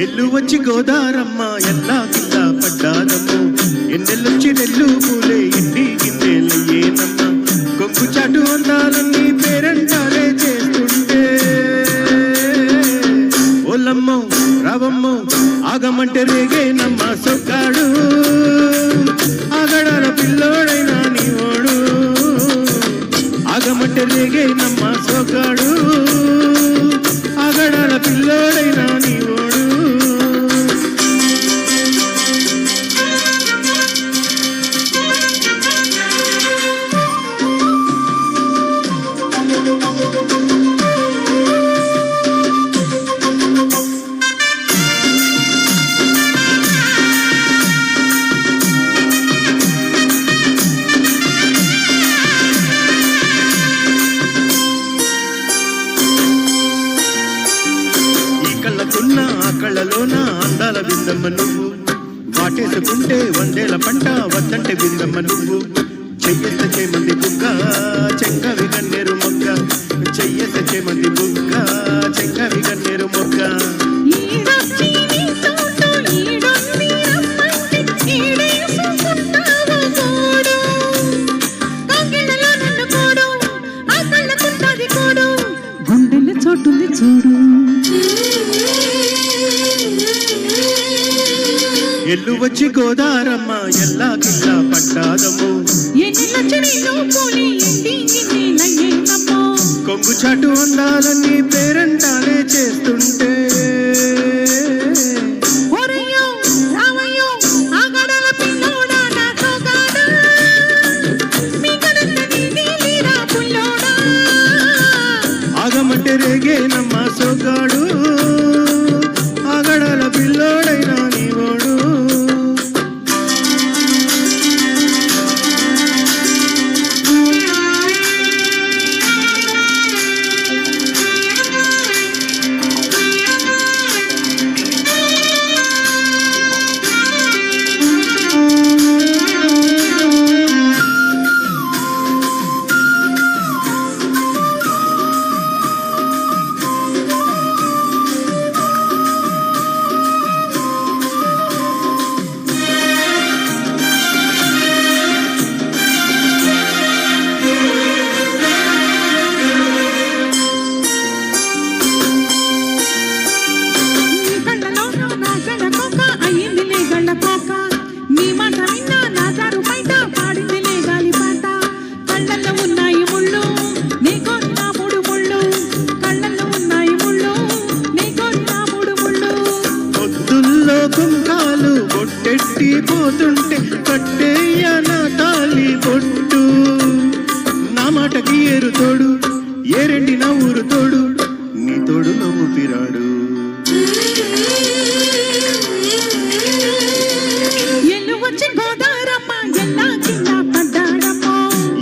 ఎల్లు వచ్చి గోదారమ్మ ఎల్లా కింద పడ్డాదమ్మ ఎన్నెల్లొచ్చి నెల్లు పూలే ఇంటి గిన్నెలయ్యేనమ్మ కొంగు చాటు అందాలన్నీ పేరంటాలే చేస్తుంటే ఓలమ్మో రావమ్మో ఆగమంటే రేగేనమ్మ సొక్కాడు ఆగడాల పిల్లోడైనా నీ ఓడు ఆగమంటే రేగేనమ్మ సొక్కాడు ఆగడాల పిల్లోడైనా నీ ఓడు కళ్ళలోన అందాల బిందమ్మ నువ్వు వాటేసుకుంటే వందేల పంట వద్దంటే బిందమ్మ నువ్వు చెయ్యెత్త చేమంది బుగ్గ చెంగవి గన్నేరు మొగ్గ చెయ్యెత్త చేమంది బుగ్గ చెంగవి గన్నేరు మొగ్గ గుండెల చోటుంది చూడు ఎల్లు వచ్చి గోదారమ్మ ఎల్లా కింద పట్టాదమ్ము కొంగు చాటు అందాలన్నీ పేరంటాలే చేస్తుంటే ఆగమంటే రేగేనమ్మ సోగాడు ఆగడాల పిల్లోడైనా నీవోడు కుంకాలు బొట్టెట్టి పోతుంటే కట్టేయన తాలి బొట్టు నా మాటకి ఏరు తోడు ఏరెండి నా ఊరు తోడు నీ తోడు నవ్వు పిరాడు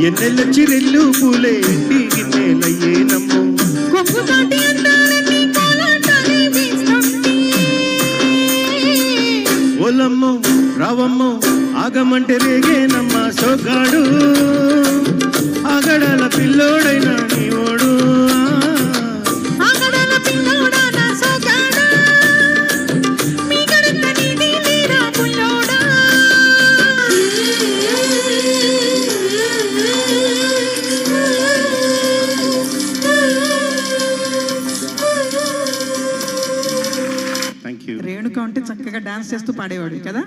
ఎన్నెల్లొచ్చి రెల్లు పూలే ఇంటి గిన్నెలయ్యేనమ్మో ఓలమ్మో రావమ్మో ఆగమంటే రేగేనమ్మ సోగాడు ఆగడాల పిల్లోడైనా నీ ఓడు రేణుక అంటే చక్కగా డాన్స్ చేస్తూ పాడేవాడు కదా.